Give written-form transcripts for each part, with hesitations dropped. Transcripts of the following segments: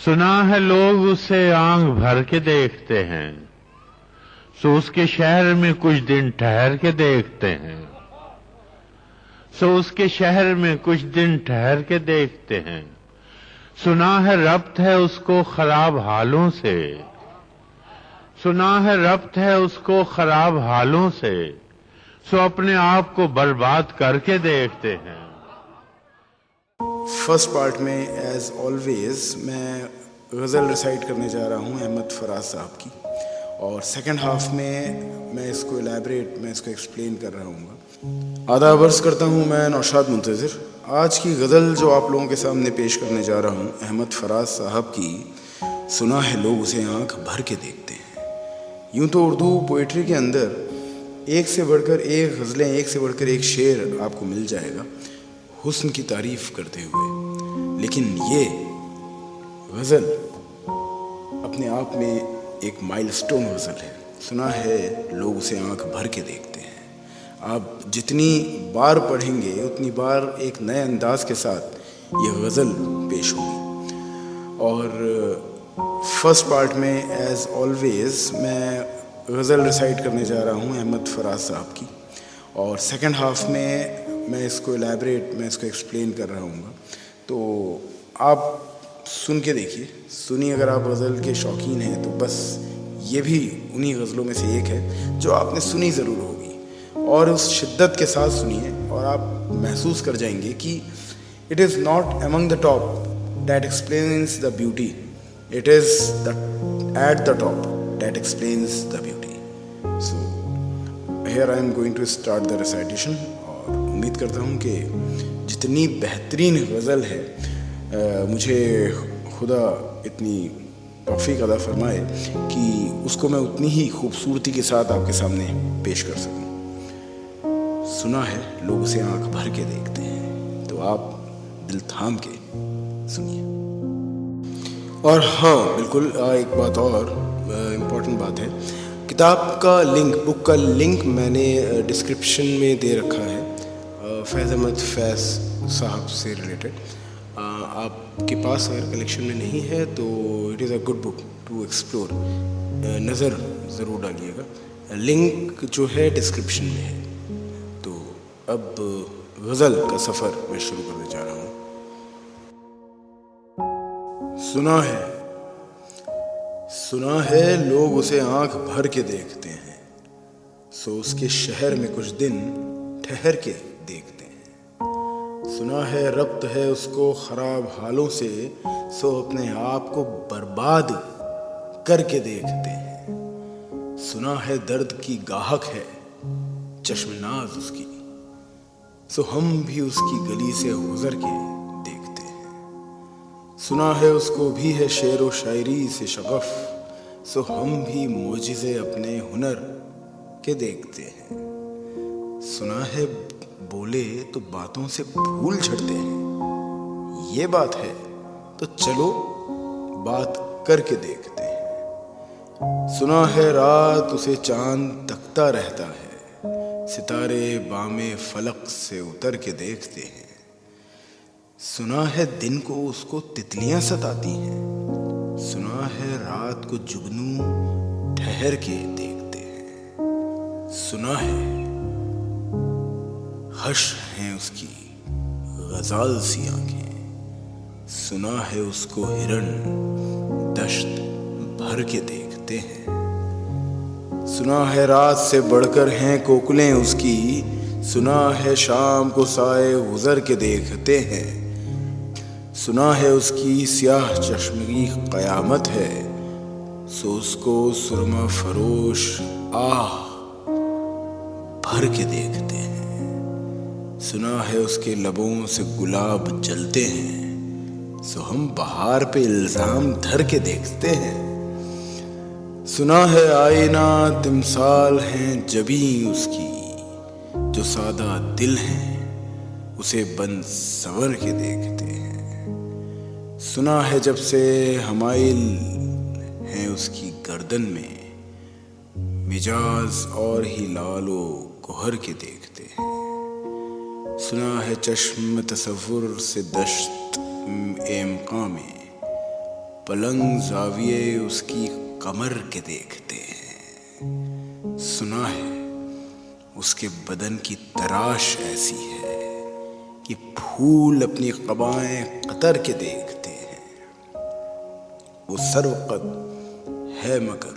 सुना है लोग उसे आंख भर के देखते हैं, सो उसके शहर में कुछ दिन ठहर के देखते हैं, सो उसके शहर में कुछ दिन ठहर के देखते हैं। सुना है रब्त है उसको खराब हालों से, सुना है रब्त है उसको खराब हालों से, सो अपने आप को बर्बाद करके देखते हैं। फर्स्ट पार्ट में एज ऑलवेज मैं गज़ल रिसाइट करने जा रहा हूँ अहमद फराज साहब की, और सेकंड हाफ में मैं इसको एक्सप्लेन कर रहा हूँ। आदाब अर्ज़ करता हूँ मैं नौशाद मुंतज़िर। आज की गज़ल जो आप लोगों के सामने पेश करने जा रहा हूँ अहमद फराज साहब की, सुना है लोग उसे आंख भर के देखते हैं। यूँ तो उर्दू पोइट्री के अंदर एक से बढ़कर एक गज़लें, एक से बढ़कर एक शेर आपको मिल जाएगा हुस्न की तारीफ़ करते हुए, लेकिन ये गज़ल अपने आप में एक माइलस्टोन गज़ल है। सुना है लोग उसे आंख भर के देखते हैं। आप जितनी बार पढ़ेंगे उतनी बार एक नए अंदाज के साथ ये गज़ल पेश होगी। और फर्स्ट पार्ट में एज ऑलवेज मैं गज़ल रिसाइट करने जा रहा हूँ अहमद फराज साहब की, और सेकंड हाफ में मैं इसको एक्सप्लेन कर रहा हूँ। तो आप सुन के देखिए, सुनिए। अगर आप गज़ल के शौकीन हैं तो बस ये भी उन्हीं गज़लों में से एक है जो आपने सुनी ज़रूर होगी, और उस शिद्दत के साथ सुनिए और आप महसूस कर जाएंगे कि it is not among the top that explains the beauty, it is at the top that explains the beauty. So here I am going to start the recitation, और उम्मीद करता हूँ कि जितनी बेहतरीन गज़ल है मुझे खुदा इतनी तौफीक अता फरमाए कि उसको मैं उतनी ही खूबसूरती के साथ आपके सामने पेश कर सकूं। सुना है लोग उसे आंख भर के देखते हैं, तो आप दिल थाम के सुनिए। और हाँ, बिल्कुल एक बात और इम्पोर्टेंट बात है, किताब का लिंक, बुक का लिंक मैंने डिस्क्रिप्शन में दे रखा है फैज़ अहमद फैज़ साहब से रिलेटेड। आपके पास अगर कलेक्शन में नहीं है तो it is a good book to explore, नज़र ज़रूर डालिएगा। लिंक जो है डिस्क्रिप्शन में है। तो अब गज़ल का सफ़र मैं शुरू करने जा रहा हूँ। सुना है लोग उसे आंख भर के देखते हैं, सो उसके शहर में कुछ दिन ठहर के देखते हैं। सुना है रब्त है उसको खराब हालों से, सो अपने आप को बर्बाद करके देखते हैं। सुना है दर्द की गाहक है चश्मनाज उसकी, सो हम भी उसकी गली से गुजर के देखते हैं। सुना है उसको भी है शेर व शायरी से शगफ, सो हम भी मोजिज़े अपने हुनर के देखते हैं। सुना है बोले तो बातों से फूल झड़ते हैं, ये बात है तो चलो बात करके देखते हैं। सुना है रात उसे चांद तकता रहता है, सितारे बामे फलक से उतर के देखते हैं। सुना है दिन को उसको तितलियां सताती हैं, सुना है रात को जुगनू ठहर के देखते हैं। सुना है हश हैं उसकी गज़ाल सी आंखें, सुना है उसको हिरन दश्त भर के देखते हैं। सुना है रात से बढ़कर हैं कोकिलें उसकी, सुना है शाम को साए गुजर के देखते हैं। सुना है उसकी स्याह चश्मगी क़यामत है, सो उसको सुरमा फरोश आह भर के देखते हैं। सुना है उसके लबों से गुलाब जलते हैं, सो हम बहार पे इल्जाम धर के देखते हैं। सुना है आईना तिमसाल हैं जबी उसकी, जो सादा दिल हैं उसे बंद संवर के देखते हैं। सुना है जब से हमाइल हैं उसकी गर्दन में, मिजाज और ही लालो कोहर के देखते हैं। सुना है चश्म तसव्वुर से दश्त एमका में, पलंग जाविये उसकी कमर के देखते हैं। सुना है उसके बदन की तराश ऐसी है कि फूल अपनी क़बाएं कतर के देखते हैं। वो सर्वक़द है मगर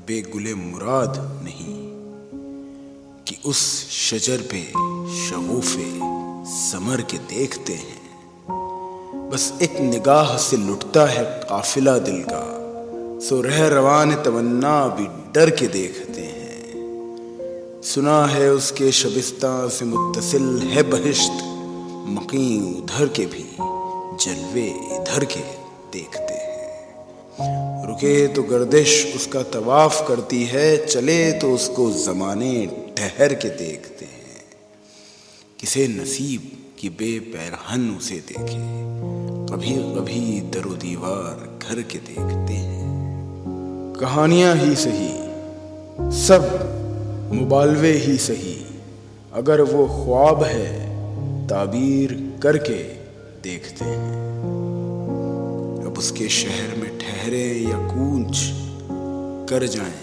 बेगुले मुराद नहीं कि उस शजर पे शगुफ़े समर के देखते हैं। बस एक निगाह से लुटता है काफिला दिल का, सो रह रवान तमन्ना भी डर के देखते हैं। सुना है उसके शबिस्तां से मुत्तसिल है बहिश्त, मकीं उधर के भी जलवे इधर के देखते हैं। रुके तो गर्दिश उसका तवाफ करती है, चले तो उसको ज़माने ठहर के देखते हैं। किसे नसीब कि बेपैरहन उसे देखे, कभी कभी दरो दीवार घर के देखते हैं। कहानियां ही सही, सब मुबालवे ही सही, अगर वो ख्वाब है ताबीर करके देखते हैं। अब उसके शहर में ठहरे या कूच कर जाएं,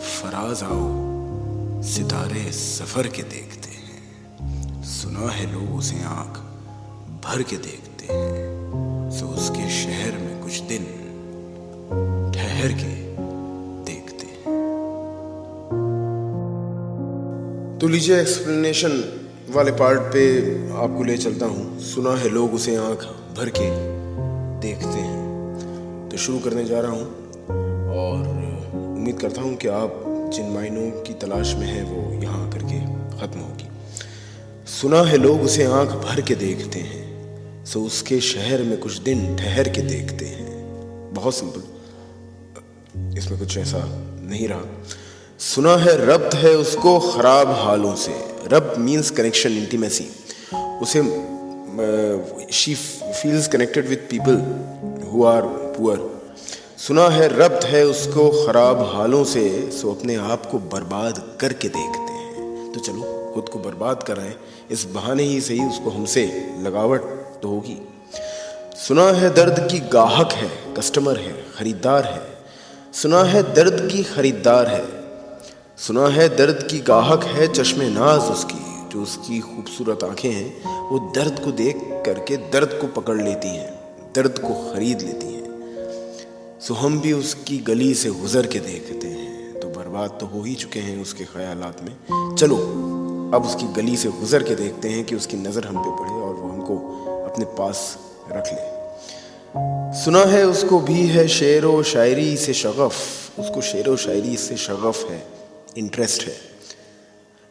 फराज आओ सितारे सफर के देखते हैं। सुना है लोग उसे आंख भर के देखते हैं, सो उसके शहर में कुछ दिन ठहर के देखते हैं। तो लीजिए एक्सप्लेनेशन वाले पार्ट पे आपको ले चलता हूँ। सुना है लोग उसे आंख भर के देखते हैं, तो शुरू करने जा रहा हूँ और उम्मीद करता हूँ कि आप जिन मायनों की तलाश में हैं वो यहाँ आकर के ख़त्म होगी। सुना है लोग उसे आंख भर के देखते हैं, सो उसके शहर में कुछ दिन ठहर के देखते हैं। बहुत सिंपल, इसमें कुछ ऐसा नहीं रहा। सुना है रब्त है उसको खराब हालों से, रब्त मीन्स कनेक्शन, इंटीमेसी। उसे she feels connected with people who are poor. सुना है रब्त है उसको खराब हालों से, सो अपने आप को बर्बाद करके देखते हैं। तो चलो खुद को बर्बाद कर रहे हैं, इस बहाने ही सही उसको हमसे लगावट तो होगी। सुना है दर्द की गाहक है, कस्टमर है, खरीदार है। सुना है दर्द की खरीदार है। सुना है दर्द की गाहक है, चश्मे नाज उसकी, जो उसकी खूबसूरत आंखें हैं वो दर्द को देख करके दर्द को पकड़ लेती हैं, दर्द को खरीद लेती हैं। सो हम भी उसकी गली से गुजर के देखते हैं, तो बर्बाद तो हो ही चुके हैं उसके ख्यालात में। चलो अब उसकी गली से गुजर के देखते हैं कि उसकी नज़र हम पे पड़े और वो हमको अपने पास रख ले। सुना है उसको भी है शेर व शायरी से शगफ, उसको शेर व शायरी से शगफ है, इंटरेस्ट है।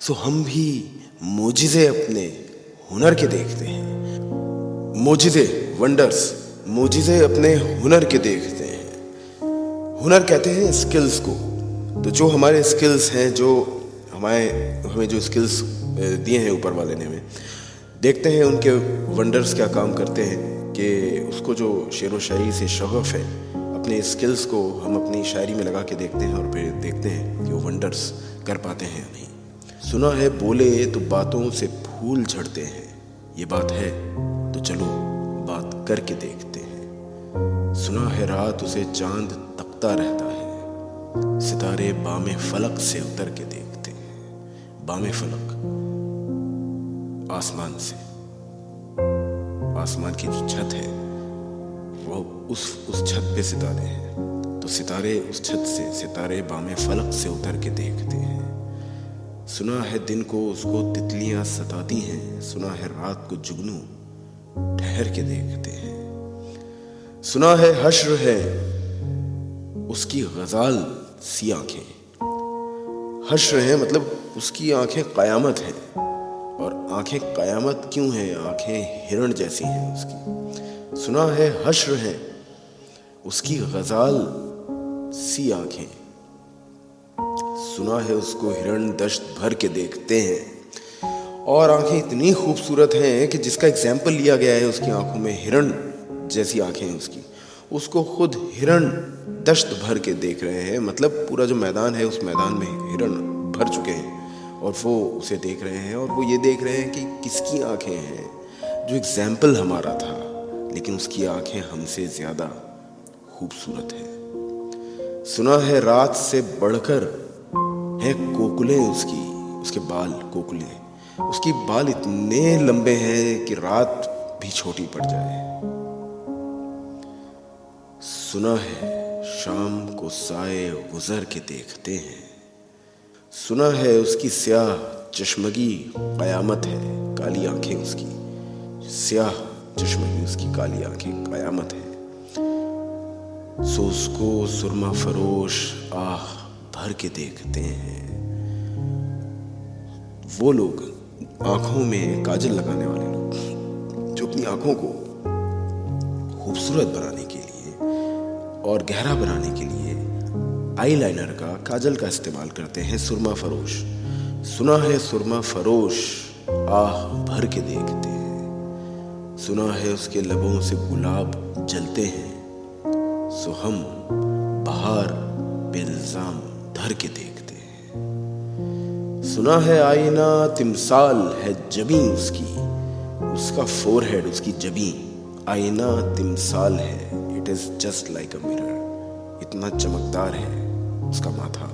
सो हम भी मोजिज़े अपने हुनर के देखते हैं। मोजिज़े, वंडर्स, मोजिज़े अपने हुनर के देखते हैं। हुनर कहते हैं स्किल्स को। तो जो हमारे स्किल्स हैं, जो हमें जो स्किल्स दिए हैं ऊपर वाले ने हमें, देखते हैं उनके वंडर्स क्या काम करते हैं कि उसको जो शेर व शायरी से शगफ है, अपने स्किल्स को हम अपनी शायरी में लगा के देखते हैं और फिर देखते हैं कि वो वंडर्स कर पाते हैं या नहीं। सुना है बोले तो बातों से फूल झड़ते हैं, ये बात है तो चलो बात करके देखते हैं। सुना है रात उसे चांद तकता रहता है, सितारे बामे फलक से उतर के देखते हैं। बामे फलक, आसमान से, आसमान की जो छत है वो उस छत पे सितारे हैं, तो सितारे उस छत से, सितारे बामे फलक से उतर के देखते हैं। सुना है दिन को उसको तितलियां सताती हैं, सुना है रात को जुगनू ठहर के देखते हैं। सुना है हश्र है उसकी गजाल सी आंखें, हश्र है मतलब उसकी आंखें कयामत हैं, और आंखें कयामत क्यों हैं, आंखें हिरण जैसी हैं उसकी। सुना है हश्र है उसकी गजाल सी आंखें, सुना है उसको हिरण दश्त भर के देखते हैं। और आंखें इतनी खूबसूरत हैं कि जिसका एग्जाम्पल लिया गया है उसकी आंखों में, हिरण जैसी आंखें हैं उसकी, उसको खुद हिरण दश्त भर के देख रहे हैं। मतलब पूरा जो मैदान है उस मैदान में हिरण भर चुके हैं और वो उसे देख रहे हैं, और वो ये देख रहे हैं कि किसकी आंखें हैं, जो एग्जाम्पल हमारा था, लेकिन उसकी आंखें हमसे ज़्यादा خوبصورت ہے. سنا ہے رات سے بڑھ کر ہیں کوکلیں اس کے بال کوکلیں, اس کی بال اتنے لمبے ہیں کہ رات بھی چھوٹی پڑ جائے. سنا ہے شام کو سائے گزر کے دیکھتے ہیں. سنا ہے اس کی سیاہ چشمگی قیامت ہے, کالی آنکھیں اس کی سیاہ چشمگی, اس کی کالی آنکھیں قیامت ہے. سو اس کو سرما فروش آہ بھر کے دیکھتے ہیں. وہ لوگ آنکھوں میں کاجل لگانے والے لوگ جو اپنی آنکھوں کو خوبصورت بنانے کے لیے اور گہرا بنانے کے لیے آئی لائنر کا, کاجل کا استعمال کرتے ہیں. سرما فروش. سنا ہے سرما فروش آہ بھر کے دیکھتے ہیں. سنا ہے اس کے لبوں سے گلاب جلتے ہیں. سو ہم بہار بے الزام دھر کے دیکھتے ہیں. سنا ہے آئینہ تمثال ہے جبیں اس کی, اس کا فور ہیڈ, اس کی جبیں آئینہ تمثال ہے. It is just like a mirror. اتنا چمکدار ہے اس کا ماتھا.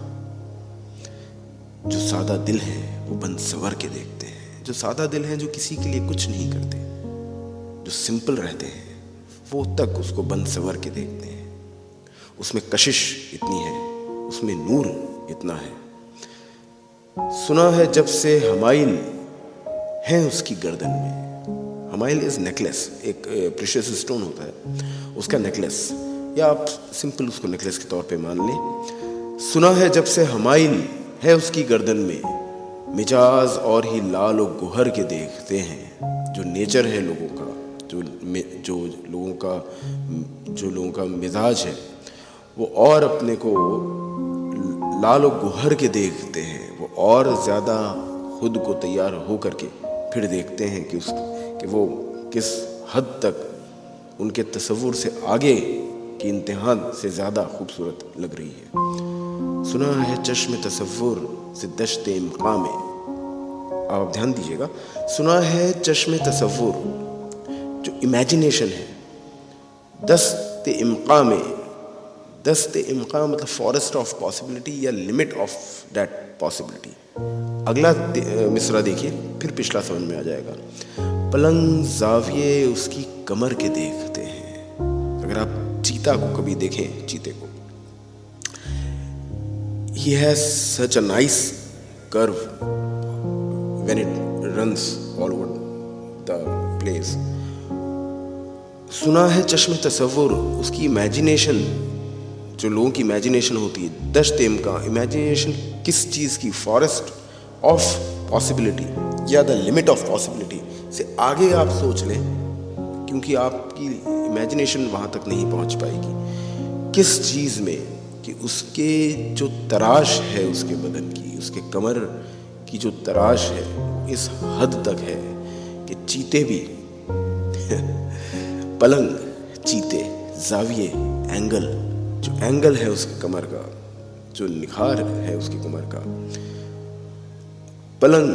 جو سادہ دل ہیں وہ بن سور کے دیکھتے ہیں. جو سادہ دل ہیں, جو کسی کے لیے کچھ نہیں کرتے, جو سمپل رہتے ہیں, وہ تک اس کو بن سور کے دیکھتے ہیں. اس میں کشش اتنی ہے, اس میں نور اتنا ہے. سنا ہے جب سے حمائل ہیں اس کی گردن میں. حمائل از نیکلیس, ایک پریشیس اسٹون ہوتا ہے, اس کا نیکلیس, یا آپ سمپل اس کو نیکلیس کے طور پہ مان لیں. سنا ہے جب سے حمائل ہے اس کی گردن میں, مجاز اور ہی لال و گوہر کے دیکھتے ہیں. جو نیچر ہے لوگوں کا, جو لوگوں کا مزاج ہے, وہ اور اپنے کو لال و گوہر کے دیکھتے ہیں. وہ اور زیادہ خود کو تیار ہو کر کے پھر دیکھتے ہیں کہ وہ کس حد تک ان کے تصور سے آگے کی امتحان سے زیادہ خوبصورت لگ رہی ہے. سنا ہے چشم تصور سے دشت امقاں میں, آپ دھیان دیجیے گا, سنا ہے چشم تصور, جو امیجنیشن ہے, دست امقاں میں. دست امقاں مطلب فارسٹ آف پاسبلٹی یا لمٹ آف دیٹ پاسبلٹی. اگلا مصرع دیکھیے, پھر پچھلا سمجھ میں آ جائے گا. پلنگ زاویے اس کی کمر کے دیکھتے ہیں. اگر آپ چیتا کو کبھی دیکھیں, چیتے کو, he has such a nice curve when it runs all over the place. سنا ہے چشم تصور, اس کی امیجنیشن, جو لوگوں کی امیجنیشن ہوتی ہے, دشت امکان. امیجنیشن کس چیز کی؟ فارسٹ آف پاسبلٹی یا دا لمٹ آف پاسبلٹی سے آگے آپ سوچ لیں, کیونکہ آپ کی امیجنیشن وہاں تک نہیں پہنچ پائے گی. کس چیز میں کہ اس کے جو تراش ہے اس کے بدن کی, اس کے کمر کی جو تراش ہے اس حد تک ہے کہ چیتے بھی پلنگ, چیتے, زاویے, اینگل, جو اینگل ہے اس کمر کا, جو نکھار ہے اس کی کمر کا, پلنگ,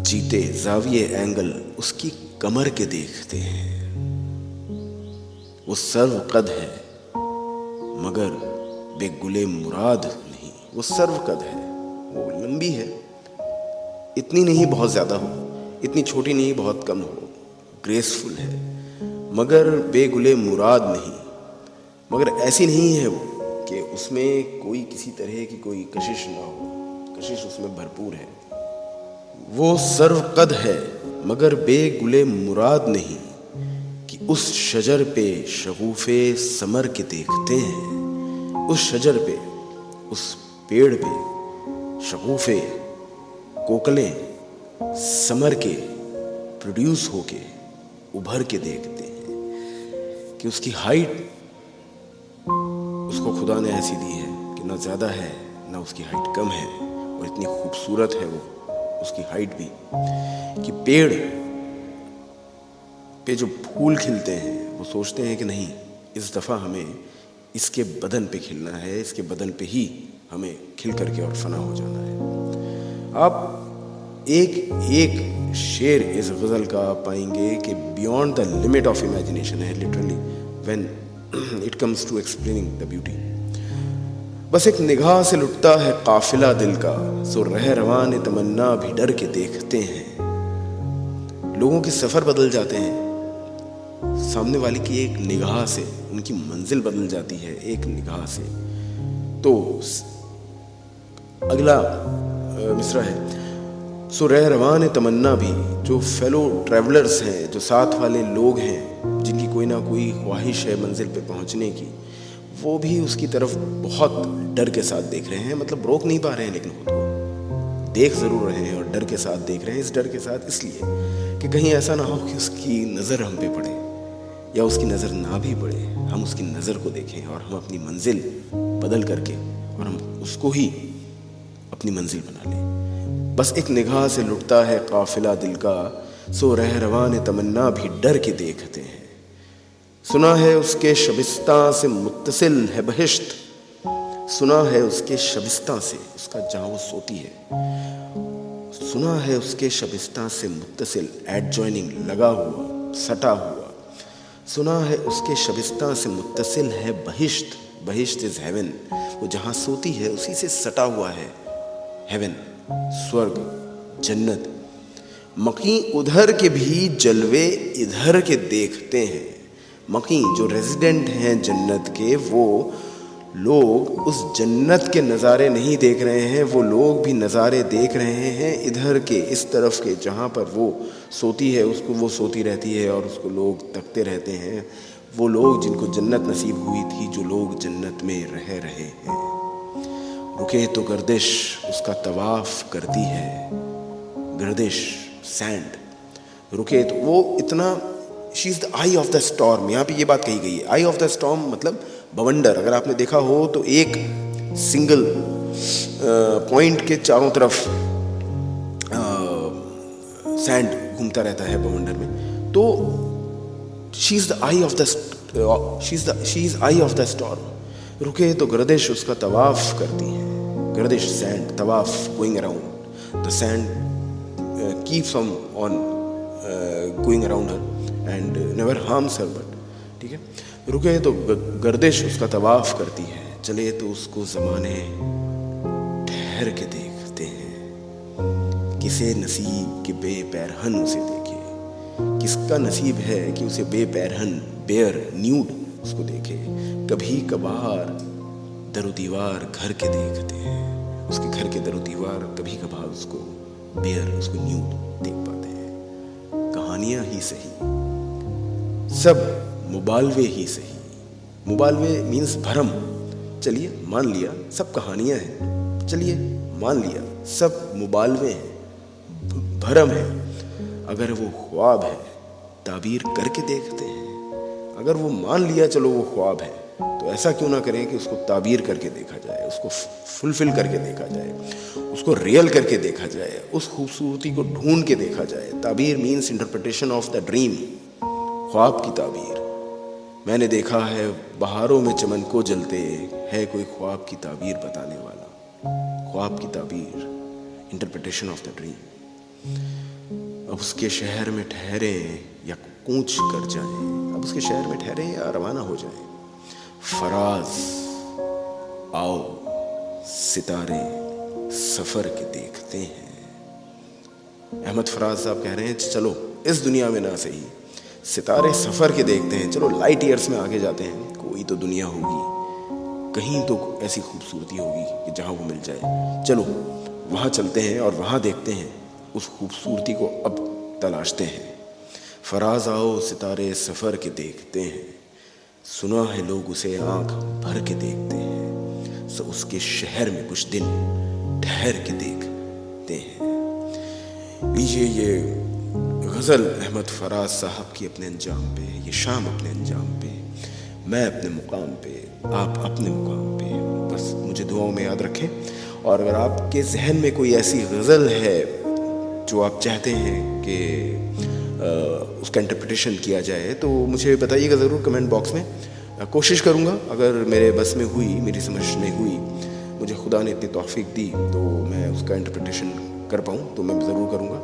چیتے, زاویے, اینگل اس کی کمر کے دیکھتے ہیں. وہ سرو قد ہے مگر بے گلے مراد نہیں. وہ سرو قد ہے, وہ لمبی ہے, اتنی نہیں بہت زیادہ ہو, اتنی چھوٹی نہیں بہت کم ہو, گریسفل ہے, مگر بے گلے مراد نہیں. مگر ایسی نہیں ہے وہ کہ اس میں کوئی کسی طرح کی کوئی کشش نہ ہو, کشش اس میں بھرپور ہے. وہ سرو قد ہے مگر بے گلے مراد نہیں, کہ اس شجر پہ شغوفے ثمر کے دیکھتے ہیں. اس شجر پہ, اس پیڑ پہ شغوفے کوکلیں ثمر کے پروڈیوس ہو کے ابھر کے دیکھتے ہیں کہ اس کی ہائٹ اس کو خدا نے ایسی دی ہے کہ نہ زیادہ ہے نہ اس کی ہائٹ کم ہے, اور اتنی خوبصورت ہے وہ اس کی ہائٹ بھی کہ پیڑ پہ جو پھول کھلتے ہیں وہ سوچتے ہیں کہ نہیں, اس دفعہ ہمیں اس کے بدن پہ کھلنا ہے, اس کے بدن پہ ہی ہمیں کھل کر کے اور فنا ہو جانا ہے. آپ ایک ایک شعر اس غزل کا پائیں گے کہ beyond the limit of imagination ہے. Literally when it comes to explaining the beauty. बस एक निगाह से लुटता है काफिला दिल का, सो रह रवान तमन्ना भी डर के देखते हैं। लोगों के सफर बदल जाते हैं, सामने वाले की एक निगाह से उनकी मंजिल बदल जाती है, एक निगाह से। तो अगला मिसरा है, सो रह रवान तमन्ना भी, जो फेलो ट्रैवलर्स हैं, जो साथ वाले लोग हैं जिनकी कोई ना कोई ख्वाहिश है मंजिल पे पहुंचने की, वो भी उसकी तरफ बहुत डर के साथ देख रहे हैं। मतलब रोक नहीं पा रहे हैं, लेकिन खुद को देख ज़रूर रहे हैं और डर के साथ देख रहे हैं। इस डर के साथ इसलिए कि कहीं ऐसा ना हो कि उसकी नज़र हम पे पड़े, या उसकी नज़र ना भी पड़े, हम उसकी नज़र को देखें और हम अपनी मंजिल बदल करके और हम उसको ही अपनी मंजिल बना लें। बस एक निगाह से लुटता है काफिला दिल का, सो रह रवान तमन्ना भी डर के देखते हैं। सुना है उसके शबिस्तां से मुत्तसिल है बहिश्त, सुना है उसके शबिस्तां से, उसका जहाँ वो सोती है, सुना है उसके शबिस्तां से मुत्तसिल, एडजॉइनिंग, लगा हुआ, सटा हुआ। सुना है उसके शबिस्तां से मुत्तसिल है बहिश्त, बहिश्त इज हेवन, वो जहाँ सोती है उसी से सटा हुआ है हेवन, स्वर्ग, जन्नत। मकी उधर के भी जलवे इधर के देखते हैं। मकी जो रेजिडेंट हैं जन्नत के, वो लोग उस जन्नत के नज़ारे नहीं देख रहे हैं, वो लोग भी नज़ारे देख रहे हैं इधर के, इस तरफ के, जहाँ पर वो सोती है उसको वो सोती रहती है और उसको लोग तकते रहते हैं। वो लोग जिनको जन्नत नसीब हुई थी, जो लोग जन्नत में रह रहे हैं। रुके तो गर्दिश उसका तवाफ़ करती है, गर्दिश, सैंड। रुके तो वो इतना, she is the eye of the storm. यहाँ पे ये बात कही गई है, आई ऑफ द स्टॉर्म मतलब बवंडर। अगर आपने देखा हो तो एक सिंगल पॉइंट के चारों तरफ सैंड घूमता रहता है बवंडर में। तो she is the eye of the, she is eye of the storm. रुके तो गर्दिश उसका तवाफ़ करती है, गर्दिश, सैंड, तवाफ़, going around the sand, keeps on going around her and never harms her but, ठीक है। रुके तो गर्दिश उसका तवाफ़ करती है, चले तो उसको ज़माने ठहर के देखते हैं। किसे नसीब के बेपैरहन उसे देखे, किसका नसीब है कि उसे बेपैरहन, बेयर, न्यूड उसको देखे। कभी कभार दरो दीवार घर के देखते हैं, उसके घर के दरो दीवार कभी कभार उसको बेयर, उसको न्यूड देख पाते हैं। कहानियाँ ही सही, सब मुबालवे ही सही। मुबालवे मीन्स भरम। चलिए मान लिया सब कहानियाँ हैं, चलिए मान लिया सब मुबालवे हैं, भरम है। अगर वो ख्वाब है ताबीर करके देखते हैं। अगर वो मान लिया चलो वो ख्वाब है, तो ऐसा क्यों ना करें कि उसको ताबीर करके देखा जाए, उसको फुलफिल करके देखा जाए, उसको रियल करके देखा जाए, उस खूबसूरती को ढूंढ के देखा जाए। ताबीर means interpretation of the dream, ख्वाब की ताबीर। मैंने देखा है बहारों में चमन को जलते, है कोई ख्वाब की ताबीर बताने वाला। ख्वाब की ताबीर, इंटरप्रिटेशन ऑफ द ड्रीम। अब उसके शहर में ठहरे या कूच कर जाएं, अब उसके शहर में ठहरे या रवाना हो जाएं। फराज आओ सितारे सफर के देखते हैं। अहमद फराज साहब कह रहे हैं चलो इस दुनिया में ना सही, सितारे सफर के देखते हैं। चलो लाइट ईयर्स में आगे जाते हैं, कोई तो दुनिया होगी, कहीं तो ऐसी खूबसूरती होगी कि जहाँ वो मिल जाए। चलो वहाँ चलते हैं और वहाँ देखते हैं, उस खूबसूरती को अब तलाशते हैं। फराज आओ सितारे सफर के देखते हैं, सुना है लोग उसे आंख भर के देखते हैं। सो उसके शहर में कुछ दिन ठहर के देखते हैं। लीजिए ये गज़ल अहमद फराज साहब की अपने अंजाम पे, ये शाम अपने अंजाम पे, मैं अपने मुकाम पे, आप अपने मुकाम पे। बस मुझे दुआओं में याद रखें। और अगर आपके जहन में कोई ऐसी गज़ल है जो आप चाहते हैं कि उसका इंटरप्रिटेशन किया जाए, तो मुझे बताइएगा ज़रूर कमेंट बॉक्स में। कोशिश करूँगा, अगर मेरे बस में हुई, मेरी समझ में हुई, मुझे खुदा ने इतनी तौफीक दी तो मैं उसका इंटरप्रिटेशन कर पाऊँ तो मैं ज़रूर करूँगा।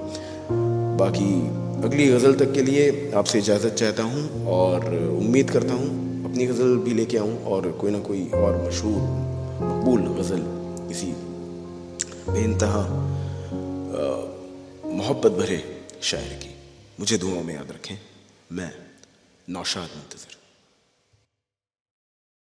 बाकी अगली गज़ल तक के लिए आपसे इजाज़त चाहता हूँ और उम्मीद करता हूँ اپنی غزل بھی لے کے آؤں اور کوئی نہ کوئی اور مشہور مقبول غزل کسی بے انتہا محبت بھرے شاعر کی. مجھے دعاؤں میں یاد رکھیں. میں نوشاد منتظر.